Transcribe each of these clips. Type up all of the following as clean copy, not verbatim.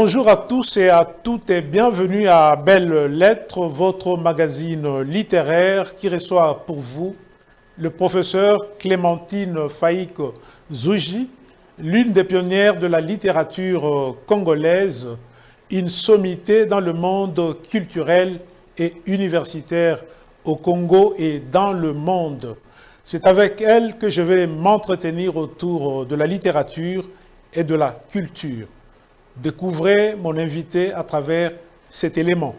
Bonjour à tous et à toutes et bienvenue à Belles Lettres, votre magazine littéraire qui reçoit pour vous le professeur Clémentine Faïk Zouji, l'une des pionnières de la littérature congolaise, une sommité dans le monde culturel et universitaire au Congo et dans le monde. C'est avec elle que je vais m'entretenir autour de la littérature et de la culture. Découvrez mon invité à travers cet élément.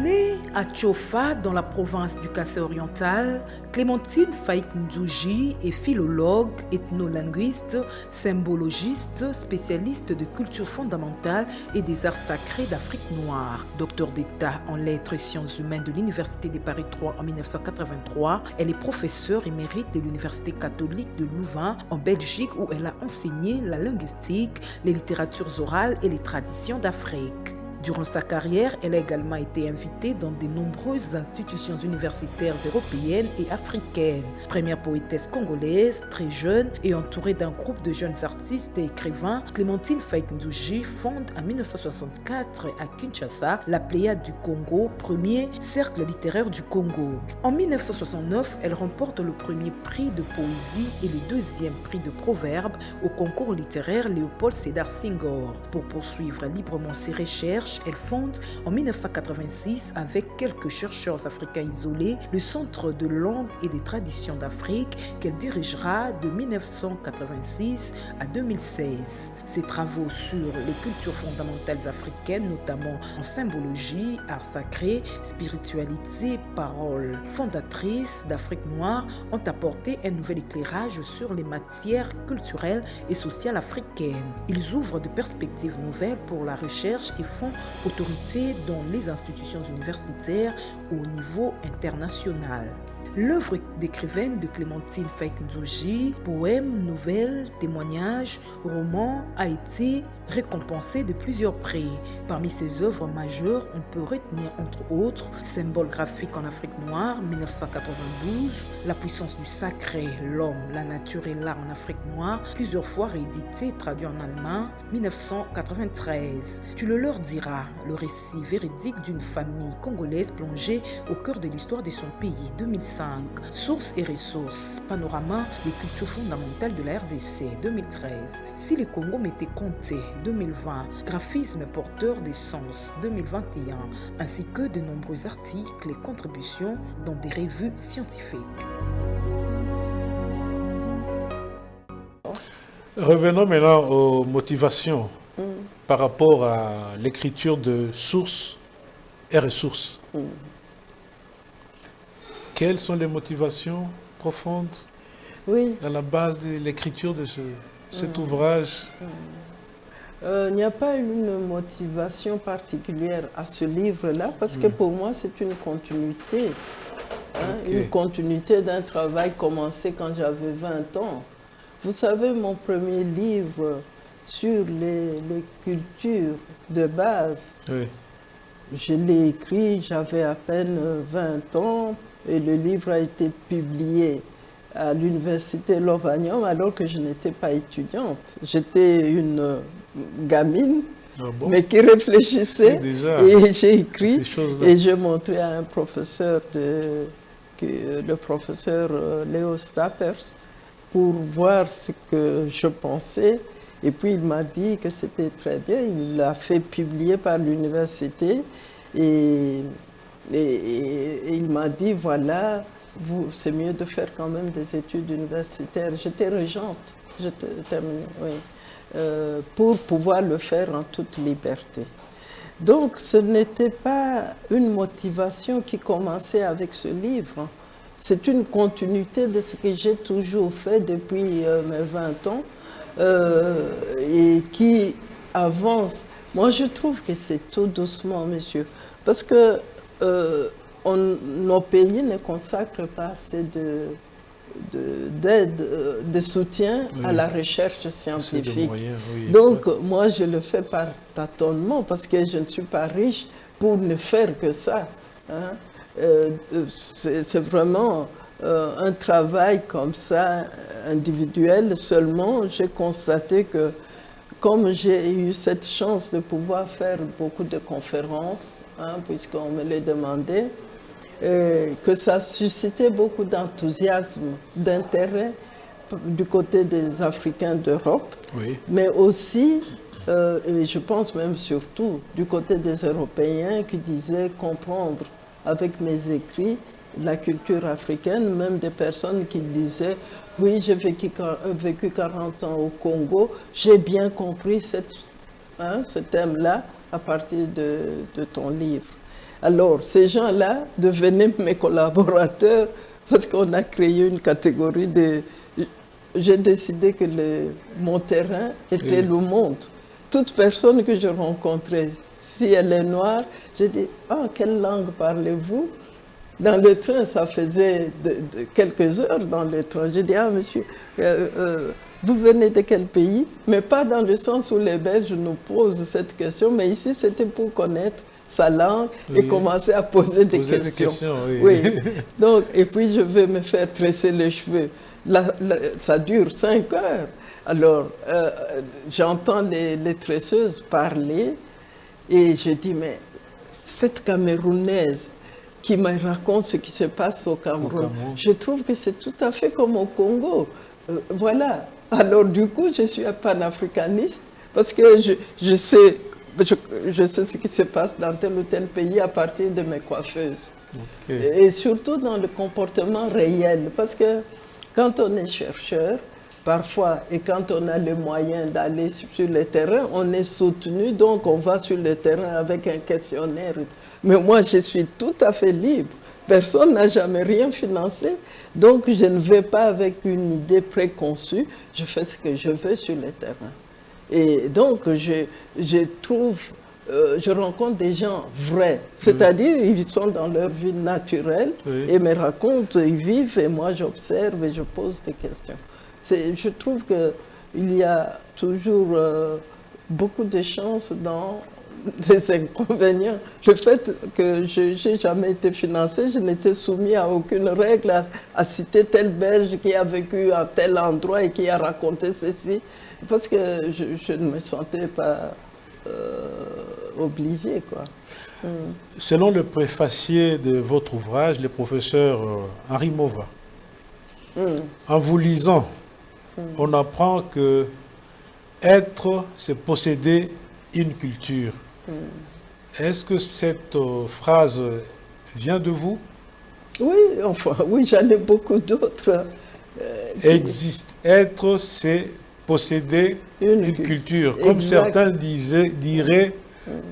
Née à Tchofa, dans la province du Kassai oriental, Clémentine Faïk Zouji est philologue, ethnolinguiste, symbologiste, spécialiste de culture fondamentale et des arts sacrés d'Afrique noire. Docteur d'État en lettres et sciences humaines de l'Université de Paris 3 en 1983, elle est professeure émérite de l'Université catholique de Louvain en Belgique où elle a enseigné la linguistique, les littératures orales et les traditions d'Afrique. Durant sa carrière, elle a également été invitée dans de nombreuses institutions universitaires européennes et africaines. Première poétesse congolaise, très jeune et entourée d'un groupe de jeunes artistes et écrivains, Clémentine Faïk Zouji fonde en 1964 à Kinshasa la Pléiade du Congo, premier cercle littéraire du Congo. En 1969, elle remporte le premier prix de poésie et le deuxième prix de proverbe au concours littéraire Léopold Sédar Senghor. Pour poursuivre librement ses recherches, elle fonde en 1986 avec quelques chercheurs africains isolés le Centre de langue et des traditions d'Afrique qu'elle dirigera de 1986 à 2016. Ses travaux sur les cultures fondamentales africaines, notamment en symbologie, art sacré, spiritualité, paroles fondatrices d'Afrique noire, ont apporté un nouvel éclairage sur les matières culturelles et sociales africaines. Ils ouvrent de perspectives nouvelles pour la recherche et font autorité dans les institutions universitaires au niveau international. L'œuvre d'écrivaine de Clémentine Faïk Zouji, poèmes, nouvelles, témoignages, romans, a été récompensée de plusieurs prix. Parmi ses œuvres majeures, on peut retenir entre autres Symbole graphique en Afrique noire, 1992, La puissance du sacré, l'homme, la nature et l'art en Afrique noire, plusieurs fois réédité et traduit en allemand, 1993. Tu le leur diras, le récit véridique d'une famille congolaise plongée au cœur de l'histoire de son pays, 2005. Sources et ressources, panorama des cultures fondamentales de la RDC, 2013. Si le Congo m'était compté, 2020, graphisme porteur des sens 2021, ainsi que de nombreux articles et contributions dans des revues scientifiques. Revenons maintenant aux motivations par rapport à l'écriture de sources et ressources. Quelles sont les motivations profondes à la base de l'écriture de cet ouvrage? Il n'y a pas une motivation particulière à ce livre-là, parce que pour moi, c'est une continuité. Une continuité d'un travail commencé quand j'avais 20 ans. Vous savez, mon premier livre sur les cultures de base, je l'ai écrit, j'avais à peine 20 ans, et le livre a été publié à l'université Lovanium alors que je n'étais pas étudiante. J'étais une gamine, mais qui réfléchissait, et j'ai écrit et j'ai montré à un professeur, le professeur Léo Stappers, pour voir ce que je pensais. Et puis il m'a dit que c'était très bien, il l'a fait publier par l'université et il m'a dit voilà, c'est mieux de faire quand même des études universitaires. J'étais régente, pour pouvoir le faire en toute liberté. Donc ce n'était pas une motivation qui commençait avec ce livre. C'est une continuité de ce que j'ai toujours fait depuis mes 20 ans et qui avance. Moi je trouve que c'est tout doucement, monsieur, parce que nos pays ne consacrent pas assez d'aide, de soutien à la recherche scientifique. Donc, moi, je le fais par tâtonnement parce que je ne suis pas riche pour ne faire que ça. C'est vraiment un travail comme ça, individuel seulement, j'ai constaté que comme j'ai eu cette chance de pouvoir faire beaucoup de conférences, hein, puisqu'on me les demandait, que ça suscitait beaucoup d'enthousiasme, d'intérêt du côté des Africains d'Europe, Oui. mais aussi, et je pense même surtout, du côté des Européens qui disaient comprendre avec mes écrits la culture africaine, même des personnes qui disaient « Oui, j'ai vécu 40 ans au Congo, j'ai bien compris ce thème-là à partir de ton livre. » Alors, ces gens-là devenaient mes collaborateurs parce qu'on a créé une catégorie de... J'ai décidé que mon terrain était le monde. Toute personne que je rencontrais, si elle est noire, je dis « Ah, quelle langue parlez-vous » Dans le train, ça faisait quelques heures dans le train. J'ai dit, ah monsieur, vous venez de quel pays? Mais pas dans le sens où les Belges nous posent cette question, mais ici c'était pour connaître sa langue et commencer à poser des questions. Oui. Donc, et puis je vais me faire tresser les cheveux. Ça dure 5 heures. Alors, j'entends les tresseuses parler et je dis, mais cette Camerounaise qui me raconte ce qui se passe au Cameroun. Je trouve que c'est tout à fait comme au Congo. Voilà. Alors du coup, je suis un panafricaniste parce que je sais ce qui se passe dans tel ou tel pays à partir de mes coiffeuses. Okay. Et surtout dans le comportement réel. Parce que quand on est chercheur, parfois, et quand on a le moyen d'aller sur le terrain, on est soutenu, donc on va sur le terrain avec un questionnaire. Mais moi, je suis tout à fait libre. Personne n'a jamais rien financé. Donc, je ne vais pas avec une idée préconçue. Je fais ce que je veux sur le terrain. Et donc, je rencontre des gens vrais. C'est-à-dire, ils sont dans leur vie naturelle et me racontent, ils vivent et moi, j'observe et je pose des questions. Je trouve qu'il y a toujours beaucoup de chances dans des inconvénients. Le fait que je n'ai jamais été financé, je n'étais soumis à aucune règle à citer tel Belge qui a vécu à tel endroit et qui a raconté ceci, parce que je ne me sentais pas obligé, quoi. Selon le préfacier de votre ouvrage, le professeur Henri Mova, en vous lisant, on apprend que être, c'est posséder une culture. Est-ce que cette phrase vient de vous? Oui, enfin, oui, j'en ai beaucoup d'autres. Être, c'est posséder une culture. Comme certains diraient,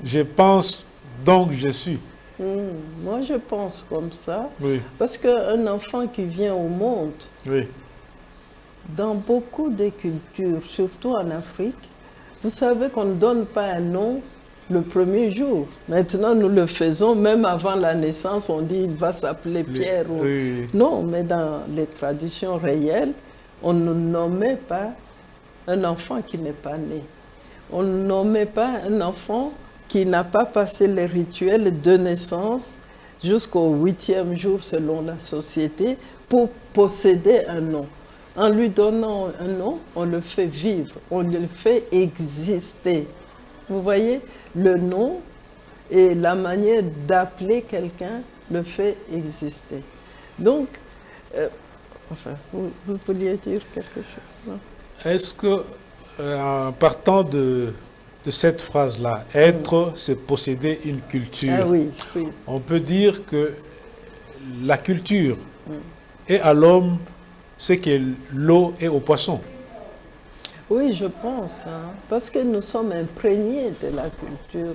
je pense, donc je suis. Moi, je pense comme ça. Oui. Parce qu'un enfant qui vient au monde, dans beaucoup de cultures, surtout en Afrique, vous savez qu'on ne donne pas un nom le premier jour. Maintenant, nous le faisons, même avant la naissance, on dit il va s'appeler Pierre. Non, mais dans les traditions réelles, on ne nommait pas un enfant qui n'est pas né. On ne nommait pas un enfant qui n'a pas passé les rituels de naissance jusqu'au 8e jour selon la société pour posséder un nom. En lui donnant un nom, on le fait vivre, on le fait exister. Vous voyez, le nom et la manière d'appeler quelqu'un le fait exister. Donc, enfin, vous vouliez dire quelque chose, non? Est-ce que, en partant de cette phrase-là, être, c'est posséder une culture, on peut dire que la culture est à l'homme ce que l'eau est au poisson. Oui, je pense, parce que nous sommes imprégnés de la culture,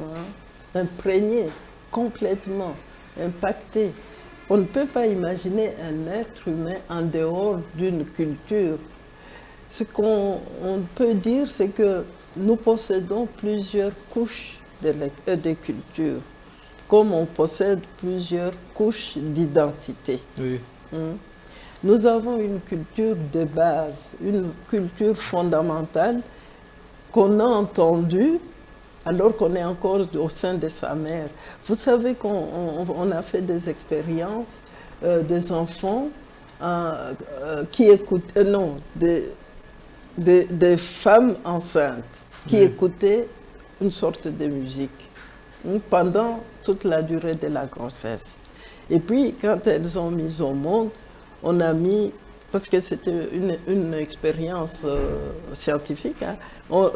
imprégnés, complètement, impactés. On ne peut pas imaginer un être humain en dehors d'une culture. Ce qu'on peut dire, c'est que nous possédons plusieurs couches de culture, comme on possède plusieurs couches d'identité. Oui. Nous avons une culture de base, une culture fondamentale qu'on a entendue alors qu'on est encore au sein de sa mère. Vous savez qu'on a fait des expériences des enfants qui écoutaient, non, des femmes enceintes qui écoutaient une sorte de musique pendant toute la durée de la grossesse. Et puis, quand elles ont mis au monde, on a mis, parce que c'était une expérience scientifique, hein,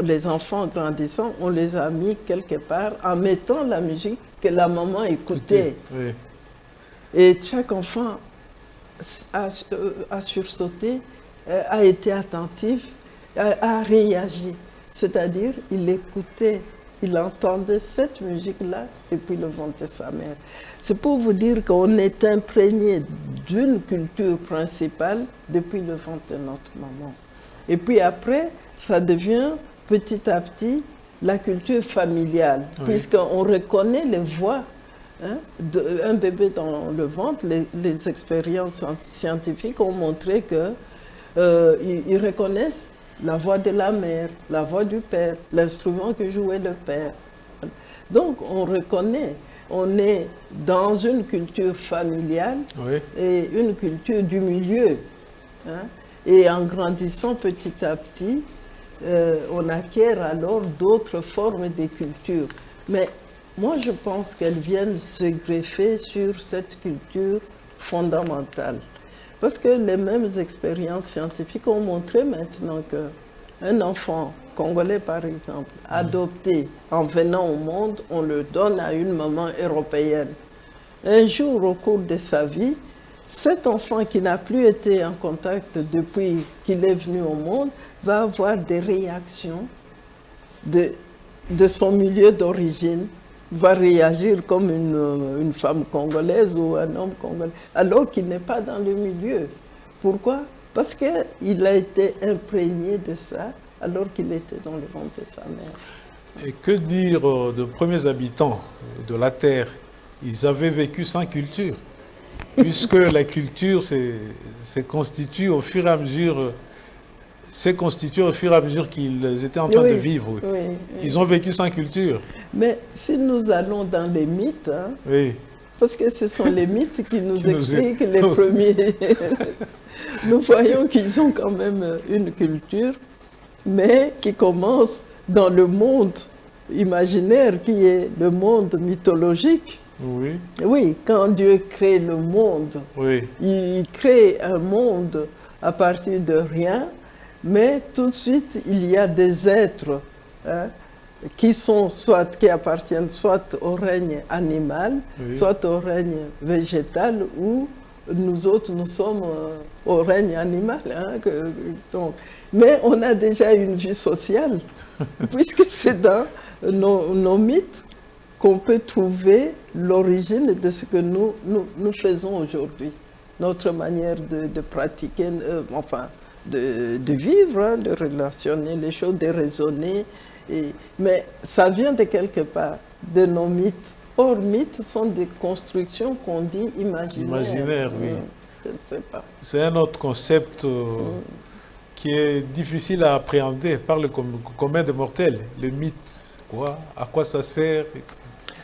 les enfants grandissant, on les a mis quelque part en mettant la musique que la maman écoutait. Oui. Et chaque enfant a sursauté, a été attentif, a réagi. C'est-à-dire, il écoutait, il entendait cette musique-là depuis le ventre de sa mère. C'est pour vous dire qu'on est imprégné d'une culture principale depuis le ventre de notre maman. Et puis après, ça devient petit à petit la culture familiale, puisqu'on reconnaît les voix. Hein, un bébé dans le ventre, les expériences scientifiques ont montré qu'ils reconnaissent la voix de la mère, la voix du père, l'instrument que jouait le père. Donc on reconnaît, on est dans une culture familiale et une culture du milieu. Hein, et en grandissant petit à petit, on acquiert alors d'autres formes de culture. Mais moi, je pense qu'elles viennent se greffer sur cette culture fondamentale. Parce que les mêmes expériences scientifiques ont montré maintenant qu'un enfant congolais, par exemple, adopté en venant au monde, on le donne à une maman européenne. Un jour, au cours de sa vie, cet enfant qui n'a plus été en contact depuis qu'il est venu au monde va avoir des réactions de son milieu d'origine, va réagir comme une femme congolaise ou un homme congolais, alors qu'il n'est pas dans le milieu. Pourquoi? Parce qu'il a été imprégné de ça, alors qu'il était dans le ventre de sa mère. Et que dire de premiers habitants de la Terre? Ils avaient vécu sans culture, puisque la culture se constitue au fur et à mesure... s'est constitué au fur et à mesure qu'ils étaient en train de vivre. Ils ont vécu sans culture. Mais si nous allons dans les mythes, hein, parce que ce sont les mythes qui nous expliquent les premiers, nous voyons qu'ils ont quand même une culture, mais qui commence dans le monde imaginaire, qui est le monde mythologique. Oui, quand Dieu crée le monde, il crée un monde à partir de rien, mais tout de suite, il y a des êtres qui appartiennent soit au règne animal, soit au règne végétal, ou nous autres, nous sommes au règne animal. Hein, mais on a déjà une vie sociale, puisque c'est dans nos mythes qu'on peut trouver l'origine de ce que nous faisons aujourd'hui. Notre manière de pratiquer, de vivre, hein, de relationner les choses, de raisonner. Mais ça vient de quelque part, de nos mythes. Or, mythes sont des constructions qu'on dit imaginaires. Imaginaires, oui. Je ne sais pas. C'est un autre concept qui est difficile à appréhender par le commun des mortels. Le mythe, quoi? À quoi ça sert?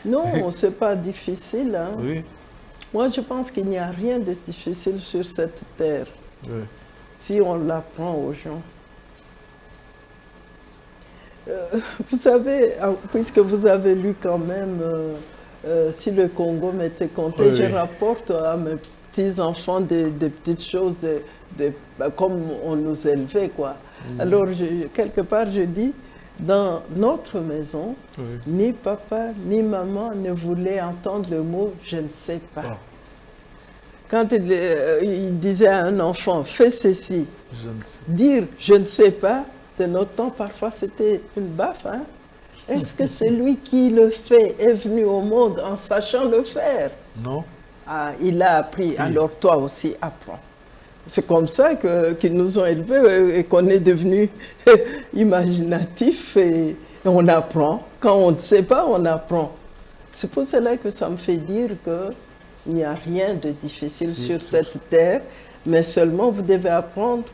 Non, ce n'est pas difficile. Hein. Moi, je pense qu'il n'y a rien de difficile sur cette terre. Si on l'apprend aux gens. Vous savez, puisque vous avez lu quand même, si le Congo m'était compté, je rapporte à mes petits-enfants des petites choses, comme on nous élevait, quoi. Alors, quelque part, je dis, dans notre maison, ni papa, ni maman ne voulaient entendre le mot « je ne sais pas ». Quand il disait à un enfant, fais ceci, dire je ne sais pas, de notre temps, parfois c'était une baffe. Hein? Est-ce que celui qui le fait est venu au monde en sachant le faire? Non. Ah, il a appris, alors toi aussi apprends. C'est comme ça qu'ils nous ont élevés et qu'on est devenu imaginatif et on apprend. Quand on ne sait pas, on apprend. C'est pour cela que ça me fait dire que il n'y a rien de difficile sur cette terre, mais seulement vous devez apprendre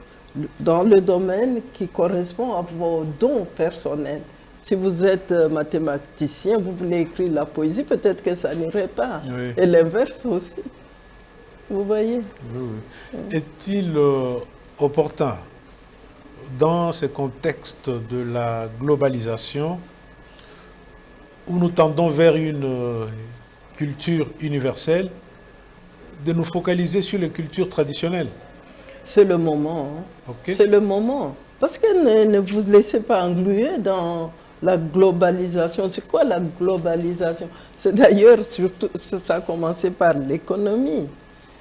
dans le domaine qui correspond à vos dons personnels. Si vous êtes mathématicien, vous voulez écrire la poésie, peut-être que ça n'irait pas. Et l'inverse aussi. Vous voyez? Oui, oui. Est-il opportun, dans ce contexte de la globalisation, où nous tendons vers une culture universelle, de nous focaliser sur les cultures traditionnelles? C'est le moment. Hein. Okay. C'est le moment. Parce que ne vous laissez pas engluer dans la globalisation. C'est quoi la globalisation? C'est d'ailleurs, surtout, ça a commencé par l'économie.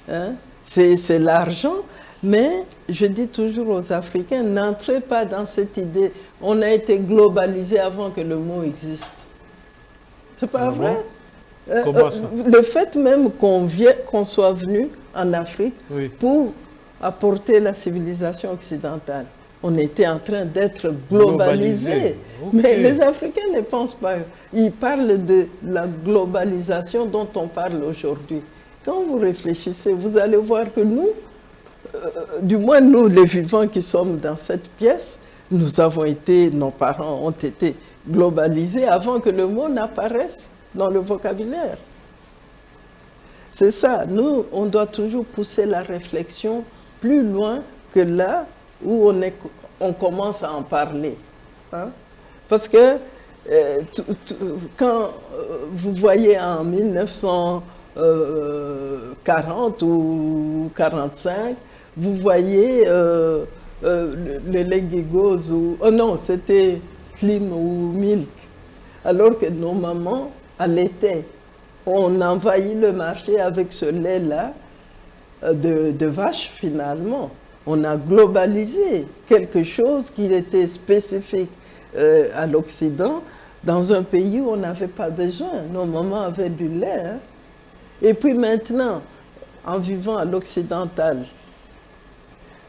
Hein? C'est l'argent. Mais je dis toujours aux Africains, n'entrez pas dans cette idée. On a été globalisé avant que le mot existe. C'est pas vrai? Comment ça? Le fait même qu'on soit venu en Afrique pour apporter la civilisation occidentale. On était en train d'être globalisés. Okay. Mais les Africains ne pensent pas. Ils parlent de la globalisation dont on parle aujourd'hui. Quand vous réfléchissez, vous allez voir que nous, du moins nous les vivants qui sommes dans cette pièce, nous avons été, nos parents ont été globalisés avant que le mot n'apparaisse dans le vocabulaire. C'est ça, nous, on doit toujours pousser la réflexion plus loin que là où on commence à en parler. Hein? Parce que quand vous voyez en 1940 ou 45, vous voyez le Legigos ou... Oh non, c'était Clean ou Milk. Alors que nos mamans allaitaient. On envahit le marché avec ce lait-là de vache finalement. On a globalisé quelque chose qui était spécifique à l'Occident dans un pays où on n'avait pas besoin. Nos mamans avaient du lait. Hein. Et puis maintenant, en vivant à l'occidental,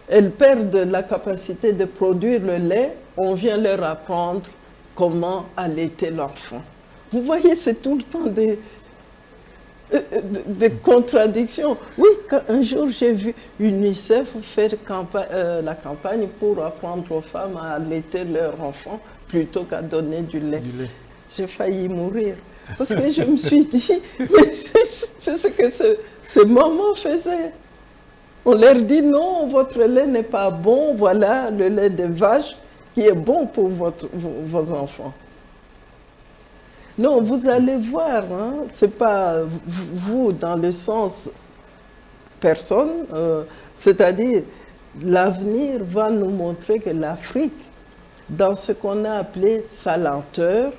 elles perdent la capacité de produire le lait. On vient leur apprendre comment allaiter l'enfant. Vous voyez, c'est tout le temps des contradictions. Oui, un jour j'ai vu UNICEF faire la campagne pour apprendre aux femmes à allaiter leurs enfants plutôt qu'à donner du lait. J'ai failli mourir parce que je me suis dit, mais c'est ce que ces mamans faisaient. On leur dit non, votre lait n'est pas bon, voilà le lait de vache qui est bon pour vos enfants. Non, vous allez voir, hein, c'est pas vous dans le sens personne, c'est-à-dire l'avenir va nous montrer que l'Afrique, dans ce qu'on a appelé sa lenteur,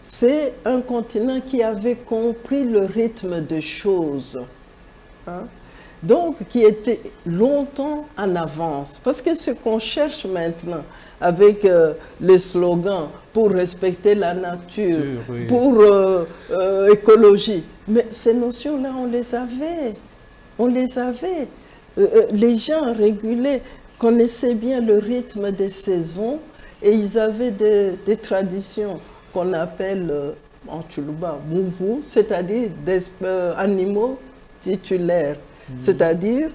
c'est un continent qui avait compris le rythme des choses, hein, donc qui était longtemps en avance. Parce que ce qu'on cherche maintenant, avec les slogans pour respecter la nature, pour écologie. Mais ces notions-là, on les avait. On les avait. Les gens régulaient, connaissaient bien le rythme des saisons et ils avaient des traditions qu'on appelle en Tchoulouba, mouvou, c'est-à-dire des animaux titulaires. C'est-à-dire,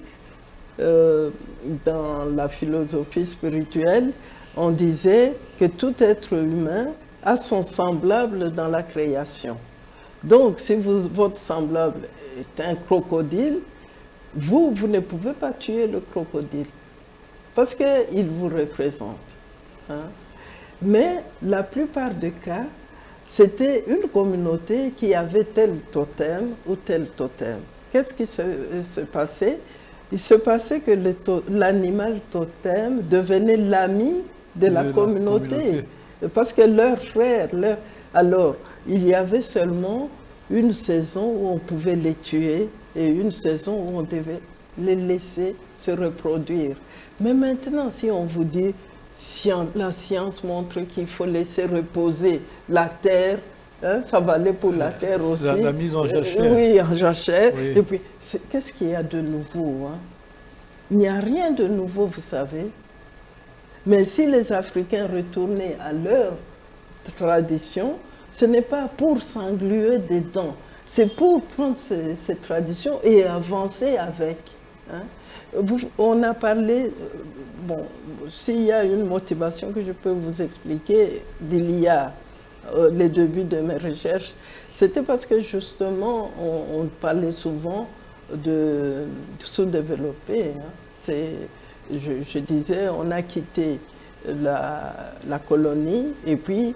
dans la philosophie spirituelle, on disait que tout être humain a son semblable dans la création. Donc, si votre semblable est un crocodile, vous ne pouvez pas tuer le crocodile parce qu'il vous représente. Hein? Mais la plupart des cas, c'était une communauté qui avait tel totem ou tel totem. Qu'est-ce qui se passait? Il se passait que l'animal totem devenait l'ami de la communauté. Parce que leurs frères, alors il y avait seulement une saison où on pouvait les tuer et une saison où on devait les laisser se reproduire. Mais maintenant, si on vous dit, la science montre qu'il faut laisser reposer la terre, hein, ça valait pour la terre aussi. La mise en jachère. Oui, en jachère. Oui. Et puis, qu'est-ce qu'il y a de nouveau, hein? Il n'y a rien de nouveau, vous savez. Mais si les Africains retournaient à leur tradition, ce n'est pas pour s'engluer dedans, c'est pour prendre ces traditions et avancer avec. Hein. On a parlé, bon, s'il y a une motivation que je peux vous expliquer d'il y a les débuts de mes recherches, c'était parce que justement, on parlait souvent sous-développés. Hein. Je disais, on a quitté la colonie et puis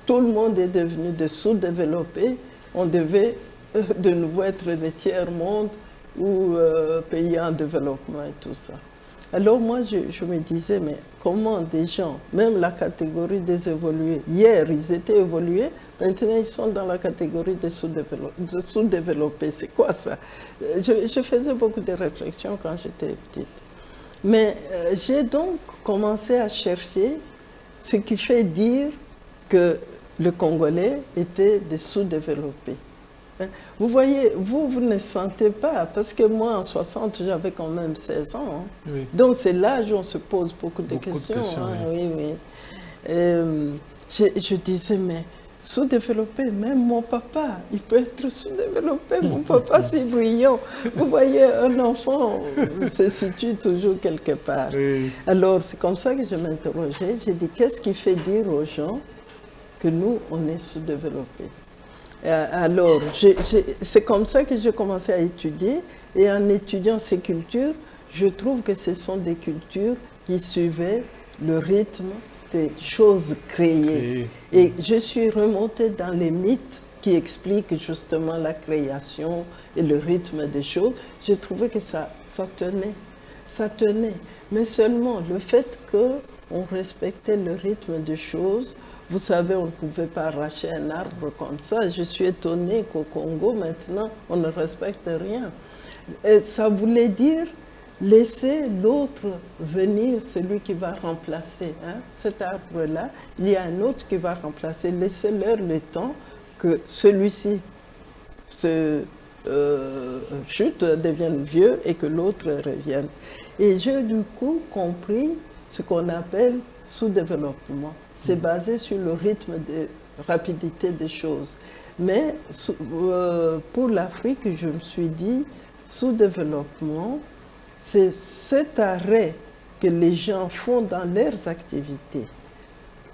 tout le monde est devenu des sous-développés. On devait de nouveau être des tiers-monde ou pays en développement et tout ça. Alors moi, je me disais, mais comment des gens, même la catégorie des évolués, hier ils étaient évolués, maintenant ils sont dans la catégorie des sous-développés. C'est quoi ça? Je faisais beaucoup de réflexions quand j'étais petite. Mais j'ai donc commencé à chercher ce qui fait dire que le Congolais était des sous-développés. Vous voyez, vous ne sentez pas, parce que moi en 60 j'avais quand même 16 ans. Hein. Oui. Donc c'est l'âge où on se pose beaucoup de questions. Hein. Oui. Je disais, mais sous-développé, même mon papa, il peut être sous-développé, mon papa c'est brillant. Vous voyez, un enfant se situe toujours quelque part. Oui. Alors c'est comme ça que je m'interrogeais, j'ai dit, qu'est-ce qui fait dire aux gens que nous, on est sous-développés? Alors, c'est comme ça que j'ai commencé à étudier, et en étudiant ces cultures, je trouve que ce sont des cultures qui suivaient le rythme des choses créées. Et je suis remontée dans les mythes qui expliquent justement la création et le rythme des choses. J'ai trouvé que ça tenait. Mais seulement le fait qu'on respectait le rythme des choses. Vous savez, on ne pouvait pas arracher un arbre comme ça. Je suis étonnée qu'au Congo, maintenant, on ne respecte rien. Et ça voulait dire laisser l'autre venir, celui qui va remplacer. Hein. Cet arbre-là, il y a un autre qui va remplacer. Laissez-leur le temps que celui-ci chute, devienne vieux et que l'autre revienne. Et j'ai du coup compris ce qu'on appelle sous-développement. C'est basé sur le rythme de rapidité des choses. Mais pour l'Afrique, je me suis dit, sous-développement, c'est cet arrêt que les gens font dans leurs activités,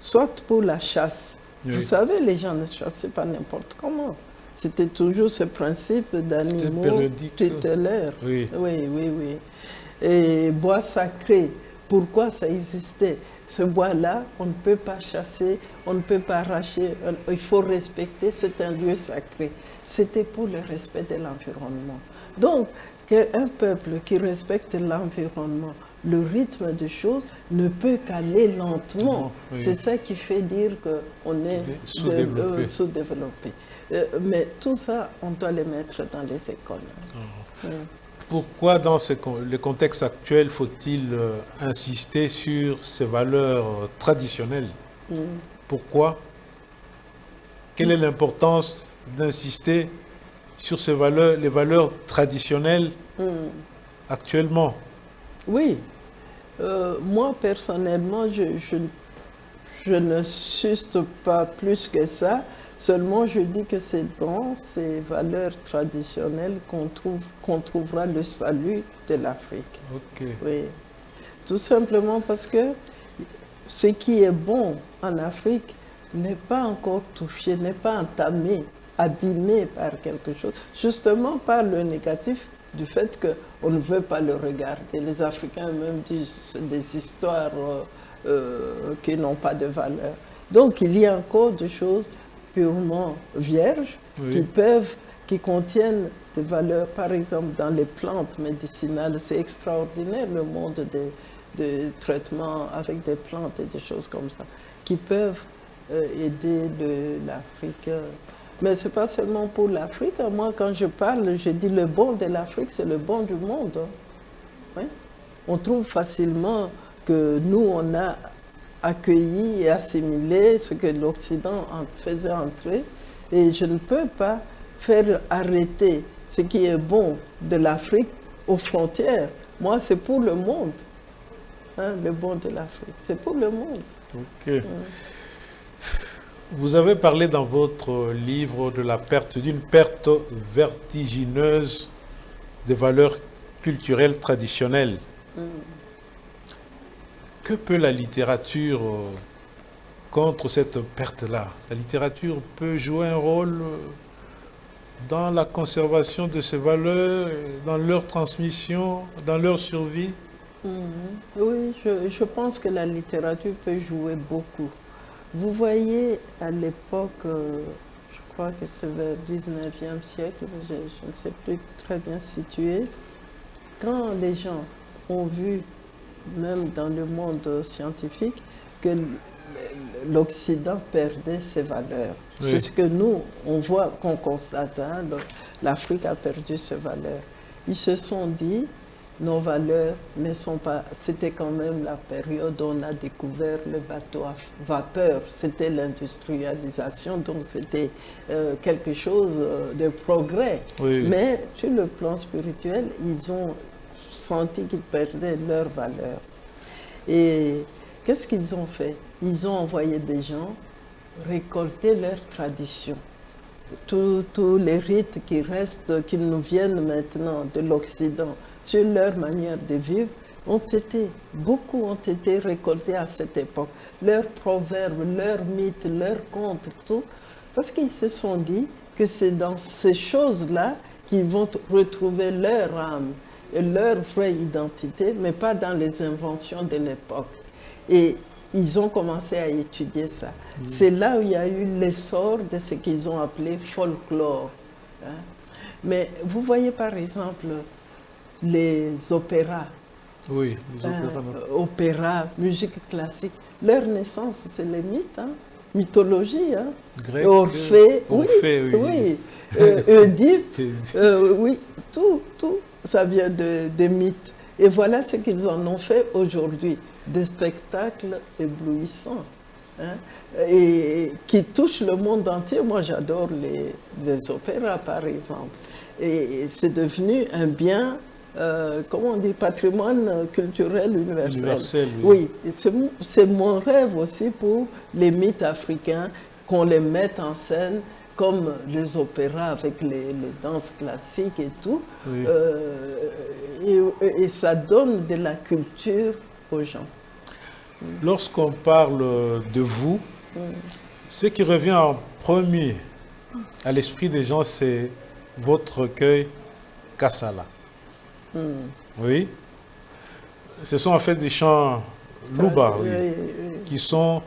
soit pour la chasse. Oui. Vous savez, les gens ne chassaient pas n'importe comment. C'était toujours ce principe d'animaux tutélaires. Oui. Et bois sacré, pourquoi ça existait? Ce bois-là, on ne peut pas chasser, on ne peut pas arracher, il faut respecter, c'est un lieu sacré. C'était pour le respect de l'environnement. Donc, qu'un peuple qui respecte l'environnement, le rythme des choses, ne peut qu'aller lentement. Oui. C'est ça qui fait dire qu'on est sous-développé. Mais tout ça, on doit les mettre dans les écoles. Oh. Pourquoi, dans le contexte actuel, faut-il insister sur ces valeurs traditionnelles? Pourquoi? Quelle est l'importance d'insister sur les valeurs traditionnelles actuellement? Oui. Moi, personnellement, je ne suste pas plus que ça. Seulement, je dis que c'est dans ces valeurs traditionnelles qu'on trouvera le salut de l'Afrique. Okay. Oui. Tout simplement parce que ce qui est bon en Afrique n'est pas encore touché, n'est pas entamé, abîmé par quelque chose, justement par le négatif du fait qu'on ne veut pas le regarder. Les Africains même disent des histoires qui n'ont pas de valeur. Donc, il y a encore des choses purement vierges, oui, qui contiennent des valeurs, par exemple dans les plantes médicinales. C'est extraordinaire le monde des traitements avec des plantes et des choses comme ça, qui peuvent aider l'Afrique. Mais ce n'est pas seulement pour l'Afrique. Moi, quand je parle, je dis le bon de l'Afrique, c'est le bon du monde. Oui. On trouve facilement que nous, on a accueilli et assimilé ce que l'Occident faisait entrer, et je ne peux pas faire arrêter ce qui est bon de l'Afrique aux frontières. Moi, c'est pour le monde, hein, le bon de l'Afrique, c'est pour le monde. Ok. Vous avez parlé dans votre livre d'une perte vertigineuse des valeurs culturelles traditionnelles. Que peut la littérature contre cette perte-là? La littérature peut jouer un rôle dans la conservation de ces valeurs, dans leur transmission, dans leur survie? Oui, je pense que la littérature peut jouer beaucoup. Vous voyez, à l'époque, je crois que c'est vers le 19e siècle, je ne sais plus très bien situé, quand les gens ont vu, même dans le monde scientifique, que l'Occident perdait ses valeurs. Oui. C'est ce que nous, on voit, qu'on constate, hein, l'Afrique a perdu ses valeurs. Ils se sont dit, nos valeurs ne sont pas... C'était quand même la période où on a découvert le bateau à vapeur. C'était l'industrialisation, donc c'était quelque chose de progrès. Oui. Mais sur le plan spirituel, ils ont senti qu'ils perdaient leurs valeurs. Et qu'est-ce qu'ils ont fait? Ils ont envoyé des gens récolter leurs traditions. Tous les rites qui restent, qui nous viennent maintenant de l'Occident, sur leur manière de vivre, beaucoup ont été récoltés à cette époque. Leurs proverbes, leurs mythes, leurs contes, tout, parce qu'ils se sont dit que c'est dans ces choses-là qu'ils vont retrouver leur âme et leur vraie identité, mais pas dans les inventions de l'époque. Et ils ont commencé à étudier ça. C'est là où il y a eu l'essor de ce qu'ils ont appelé folklore. Hein. Mais vous voyez par exemple les opéras. Oui, les opéras, musique classique. Leur naissance, c'est les mythes, hein, mythologie. Hein. Grec, Orphée, Orphée, oui. Oedipe, oui, tout, ça vient des mythes. Et voilà ce qu'ils en ont fait aujourd'hui. Des spectacles éblouissants, hein, et qui touchent le monde entier. Moi, j'adore les opéras, par exemple. Et c'est devenu un bien, comment on dit, patrimoine culturel universel. Oui, c'est mon rêve aussi pour les mythes africains, qu'on les mette en scène comme les opéras avec les danses classiques et tout. Oui. Et ça donne de la culture aux gens. Lorsqu'on parle de vous, ce qui revient en premier à l'esprit des gens, c'est votre recueil Kassala. Oui. Ce sont en fait des chants Luba, oui, qui sont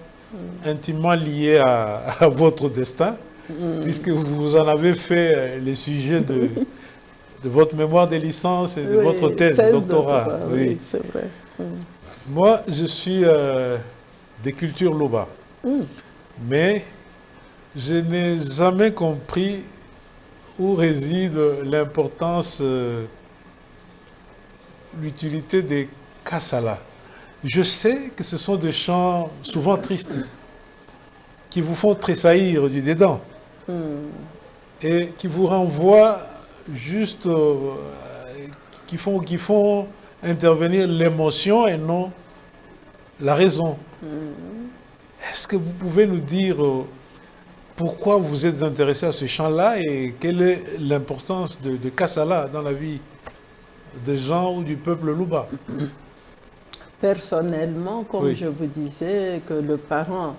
intimement liés à votre destin, puisque vous en avez fait le sujet de votre mémoire de licence et de votre thèse de doctorat. Oui, c'est vrai. Moi, je suis de culture Luba, mais je n'ai jamais compris où réside l'importance, l'utilité des Kassala. Je sais que ce sont des chants souvent tristes, qui vous font tressaillir du dedans, et qui vous renvoient juste, qui font intervenir l'émotion et non la raison. Est-ce que vous pouvez nous dire pourquoi vous êtes intéressé à ce chant-là et quelle est l'importance de Kassala dans la vie des gens ou du peuple Luba? Personnellement, comme je vous disais, que le parent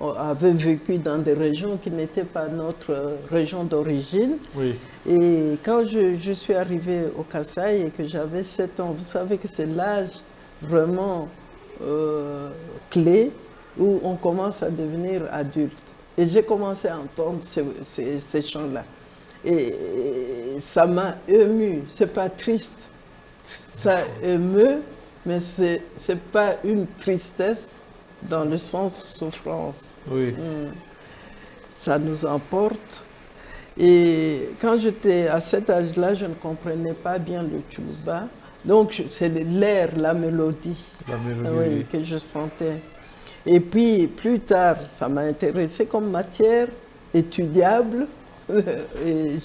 avait vécu dans des régions qui n'étaient pas notre région d'origine. Oui. Et quand je suis arrivée au Kasaï et que j'avais 7 ans, vous savez que c'est l'âge vraiment clé où on commence à devenir adulte. Et j'ai commencé à entendre ces chants-là. Et ça m'a ému. C'est pas triste. Ça émeut, mais c'est pas une tristesse dans le sens souffrance. Oui. Ça nous emporte. Et quand j'étais à cet âge-là, je ne comprenais pas bien le tchouba. Donc c'est l'air, la mélodie, oui, que je sentais. Et puis plus tard, ça m'a intéressé comme matière étudiable. Et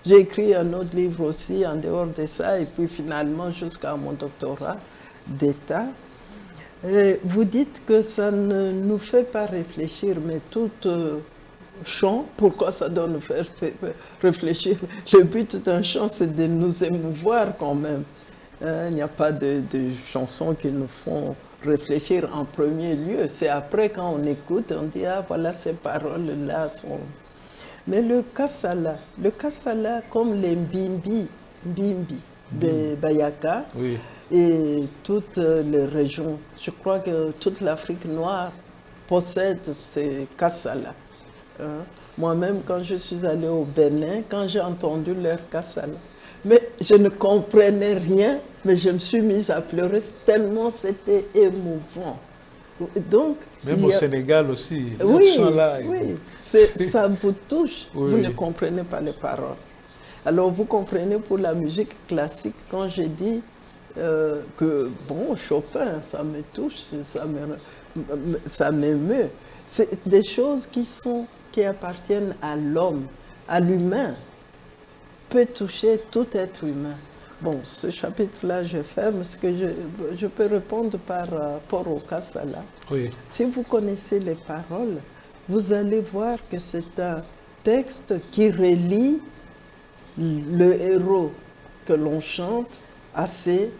j'ai écrit un autre livre aussi en dehors de ça. Et puis finalement, jusqu'à mon doctorat d'État. Et vous dites que ça ne nous fait pas réfléchir, mais tout chant, pourquoi ça doit nous faire réfléchir? Le but d'un chant, c'est de nous émouvoir quand même. Il n'y a pas de chansons qui nous font réfléchir en premier lieu. C'est après, quand on écoute, on dit « Ah, voilà, ces paroles-là sont... » Mais le kassala, comme les mbimbi de Bayaka Oui. et toutes les régions, je crois que toute l'Afrique noire possède ces kassala. Hein. Moi-même, quand je suis allée au Bénin, quand j'ai entendu leur kassala, mais je ne comprenais rien, mais je me suis mise à pleurer tellement c'était émouvant. Donc, même au Sénégal aussi, oui, chant-là, oui, ça vous touche, oui, vous ne comprenez pas les paroles. Alors vous comprenez pour la musique classique, quand j'ai dit que, bon, Chopin, ça me touche, ça m'émeut. C'est des choses qui appartiennent à l'homme, à l'humain, peut toucher tout être humain. Bon, ce chapitre-là, je ferme, parce que je peux répondre par rapport au Kassala. Oui. Si vous connaissez les paroles, vous allez voir que c'est un texte qui relie le héros que l'on chante à ses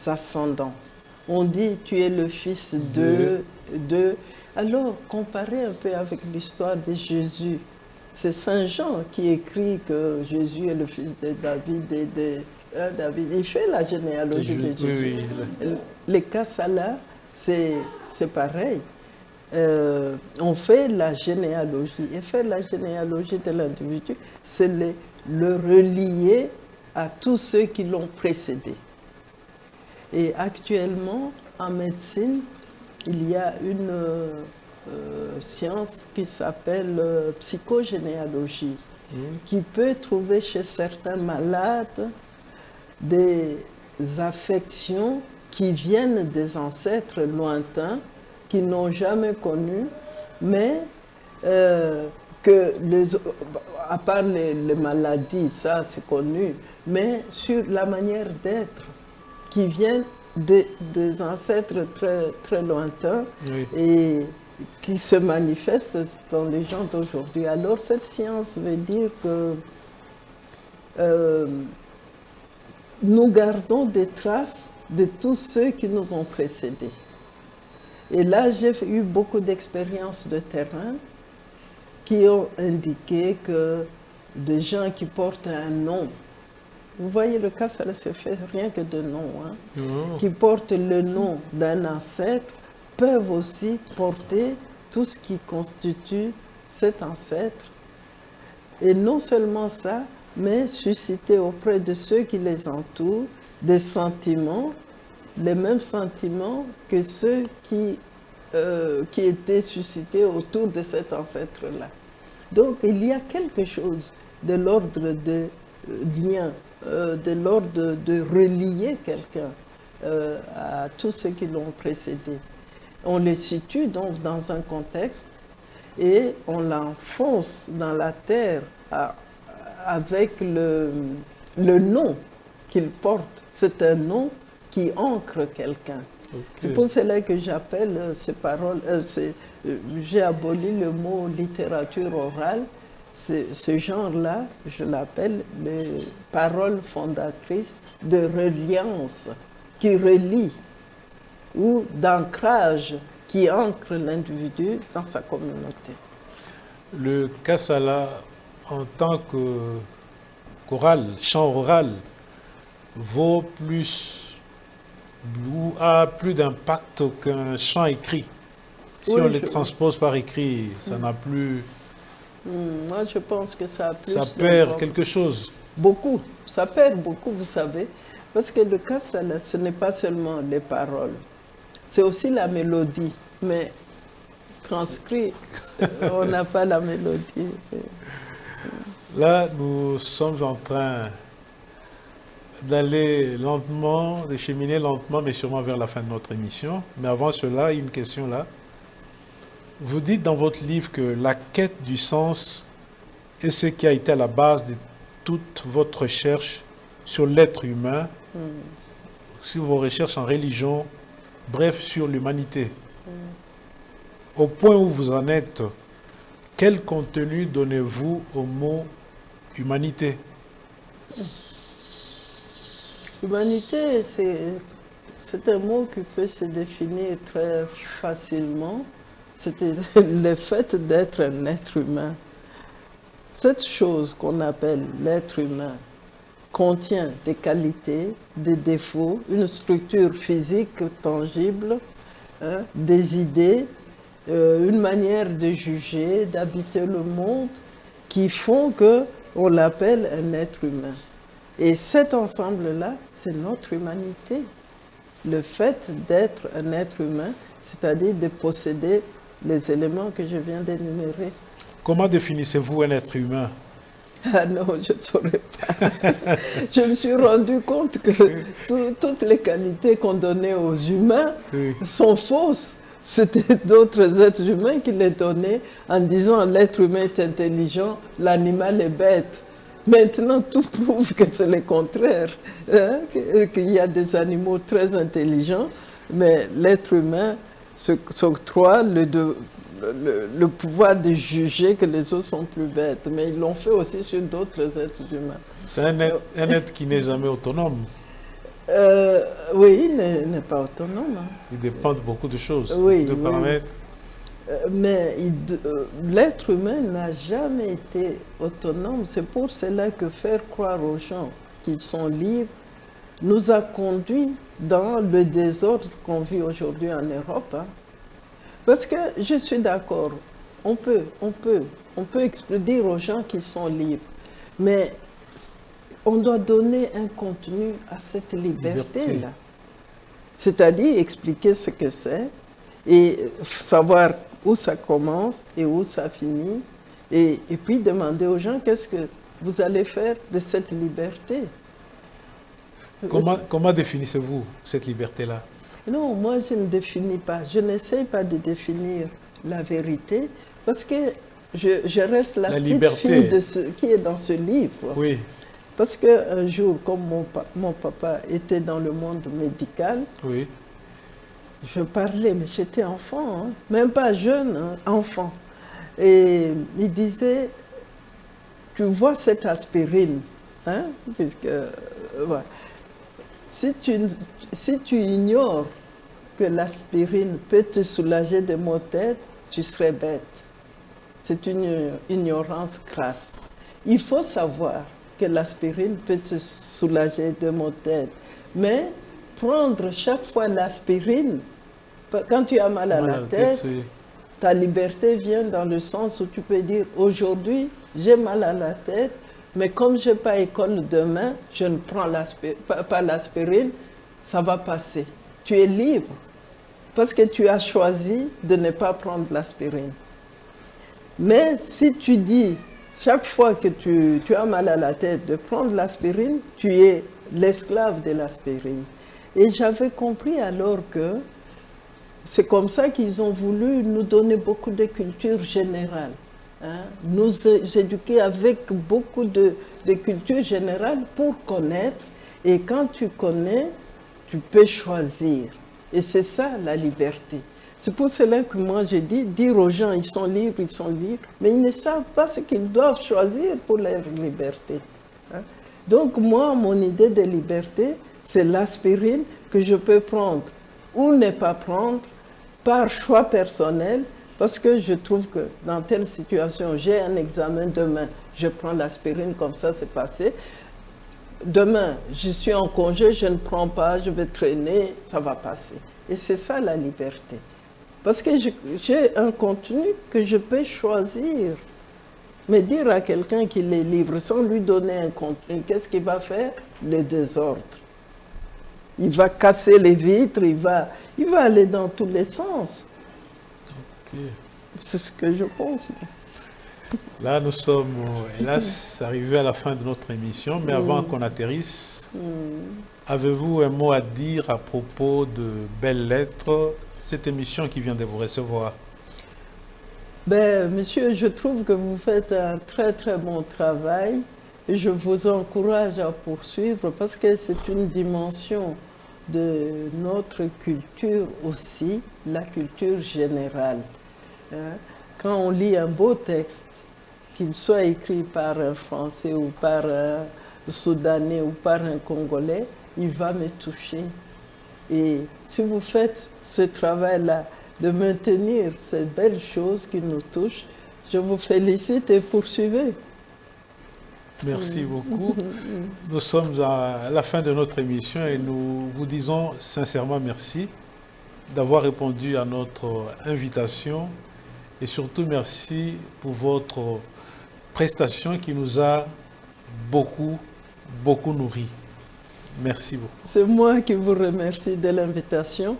ascendants. On dit, tu es le fils de... Alors, comparez un peu avec l'histoire de Jésus. C'est Saint Jean qui écrit que Jésus est le fils de David David. Il fait la généalogie de Jésus. Oui, oui. Les Kassala, c'est pareil. On fait la généalogie. Et faire la généalogie de l'individu, c'est le relier à tous ceux qui l'ont précédé. Et actuellement, en médecine, il y a une science qui s'appelle psychogénéalogie, qui peut trouver chez certains malades des affections qui viennent des ancêtres lointains, qui n'ont jamais connu, mais à part les maladies, ça c'est connu, mais sur la manière d'être, qui viennent des ancêtres très, très lointains, oui, et qui se manifestent dans les gens d'aujourd'hui. Alors cette science veut dire que nous gardons des traces de tous ceux qui nous ont précédés. Et là, j'ai eu beaucoup d'expériences de terrain qui ont indiqué que des gens qui portent un nom, vous voyez, le cas, ça ne se fait rien que de nom, hein, qui portent le nom d'un ancêtre, peuvent aussi porter tout ce qui constitue cet ancêtre. Et non seulement ça, mais susciter auprès de ceux qui les entourent des sentiments, les mêmes sentiments que ceux qui étaient suscités autour de cet ancêtre-là. Donc il y a quelque chose de l'ordre de lien, de l'ordre de relier quelqu'un à tous ceux qui l'ont précédé. On les situe donc dans un contexte et on l'enfonce dans la terre avec le nom qu'il porte. C'est un nom qui ancre quelqu'un. Okay. C'est pour cela que j'appelle ces paroles, j'ai aboli le mot littérature orale. Ce genre-là, je l'appelle les paroles fondatrices de reliance qui relient ou d'ancrage qui ancre l'individu dans sa communauté. Le Kassala, en tant qu'oral, chant oral, vaut plus ou a plus d'impact qu'un chant écrit. Si oui, on les transpose par écrit, ça n'a plus... Moi, je pense que ça a plus... Ça perd quelque chose. Beaucoup. Ça perd beaucoup, vous savez. Parce que le Kassala, ce n'est pas seulement les paroles. C'est aussi la mélodie. Mais transcrit, on n'a pas la mélodie. Là, nous sommes en train d'aller lentement, de cheminer lentement, mais sûrement vers la fin de notre émission. Mais avant cela, une question là. Vous dites dans votre livre que la quête du sens est ce qui a été à la base de toute votre recherche sur l'être humain, sur vos recherches en religion, bref, sur l'humanité. Au point où vous en êtes, quel contenu donnez-vous au mot humanité? Humanité, c'est un mot qui peut se définir très facilement. C'est le fait d'être un être humain. cette chose qu'on appelle l'être humain contient des qualités, des défauts, une structure physique tangible, hein, des idées, une manière de juger, d'habiter le monde, qui font qu'on l'appelle un être humain. Et cet ensemble-là, c'est notre humanité. Le fait d'être un être humain, c'est-à-dire de posséder les éléments que je viens d'énumérer. Comment définissez-vous un être humain? Ah non, je ne saurais pas. Je me suis rendu compte que toutes les qualités qu'on donnait aux humains sont fausses. C'était d'autres êtres humains qui les donnaient en disant l'être humain est intelligent, l'animal est bête. Maintenant, tout prouve que c'est le contraire, hein, qu'il y a des animaux très intelligents, mais l'être humain s'octroie le pouvoir de juger que les autres sont plus bêtes. Mais ils l'ont fait aussi sur d'autres êtres humains. C'est un être qui n'est jamais autonome. Oui, il n'est pas autonome. Hein. Il dépend de beaucoup de choses, oui, de paramètres. Mais l'être humain n'a jamais été autonome. C'est pour cela que faire croire aux gens qu'ils sont libres nous a conduits dans le désordre qu'on vit aujourd'hui en Europe. Hein. Parce que je suis d'accord, on peut dire aux gens qu'ils sont libres, mais on doit donner un contenu à cette liberté-là. C'est-à-dire expliquer ce que c'est et savoir où ça commence et où ça finit, et puis demander aux gens qu'est-ce que vous allez faire de cette liberté. Comment définissez-vous cette liberté-là? Non, moi je ne définis pas, je n'essaie pas de définir la vérité, parce que je reste la petite liberté. fille de ce qui est dans ce livre. Oui. Parce qu'un jour, comme mon papa était dans le monde médical, oui. Je parlais, mais j'étais enfant, hein, même pas jeune, hein, enfant. Et il disait, tu vois cette aspirine, hein, puisque, ouais. Si tu ignores que l'aspirine peut te soulager de maux de tête, tu serais bête. C'est une ignorance crasse. Il faut savoir que l'aspirine peut te soulager de maux de tête, mais prendre chaque fois l'aspirine, quand tu as mal à la tête, oui. Ta liberté vient dans le sens où tu peux dire aujourd'hui j'ai mal à la tête, mais comme je n'ai pas école demain, je ne prends pas l'aspirine, ça va passer. Tu es libre parce que tu as choisi de ne pas prendre l'aspirine. Mais si tu dis chaque fois que tu as mal à la tête de prendre l'aspirine, tu es l'esclave de l'aspirine. Et j'avais compris alors que c'est comme ça qu'ils ont voulu nous donner beaucoup de culture générale. Hein, nous éduquer avec beaucoup de culture générale pour connaître. Et quand tu connais, tu peux choisir. Et c'est ça la liberté. C'est pour cela que moi j'ai dit, dire aux gens ils sont libres, mais ils ne savent pas ce qu'ils doivent choisir pour leur liberté. Hein. Donc moi, mon idée de liberté, c'est l'aspirine que je peux prendre ou ne pas prendre par choix personnel, parce que je trouve que dans telle situation, j'ai un examen demain, je prends l'aspirine, comme ça c'est passé. Demain, je suis en congé, je ne prends pas, je vais traîner, ça va passer. Et c'est ça la liberté. Parce que j'ai un contenu que je peux choisir. Mais dire à quelqu'un qu'il est libre sans lui donner un contenu, qu'est-ce qu'il va faire? Le désordre. Il va casser les vitres, il va aller dans tous les sens. Okay. C'est ce que je pense. Là, nous sommes, hélas, arrivés à la fin de notre émission, mais avant qu'on atterrisse, avez-vous un mot à dire à propos de Belles Lettres, cette émission qui vient de vous recevoir? Ben, monsieur, je trouve que vous faites un très très bon travail et je vous encourage à poursuivre parce que c'est une dimension de notre culture aussi, la culture générale. Hein? Quand on lit un beau texte, qu'il soit écrit par un Français ou par un Soudanais ou par un Congolais, il va me toucher. Et si vous faites ce travail-là, de maintenir ces belles choses qui nous touchent, je vous félicite et poursuivez. Merci beaucoup. Nous sommes à la fin de notre émission et nous vous disons sincèrement merci d'avoir répondu à notre invitation et surtout merci pour votre prestation qui nous a beaucoup nourri. Merci beaucoup. C'est moi qui vous remercie de l'invitation.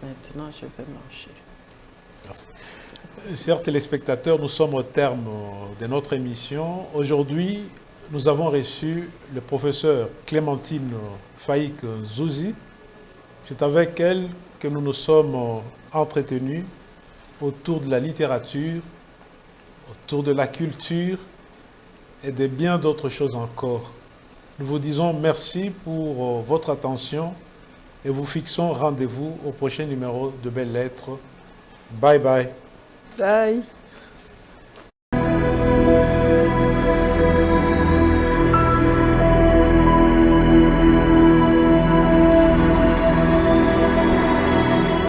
Maintenant, je vais marcher. Merci. Chers téléspectateurs, nous sommes au terme de notre émission. Aujourd'hui, nous avons reçu le professeur Clémentine Faïk Zouzi. C'est avec elle que nous nous sommes entretenus autour de la littérature, autour de la culture et de bien d'autres choses encore. Nous vous disons merci pour votre attention et vous fixons rendez-vous au prochain numéro de Belles Lettres. Bye bye. Bye.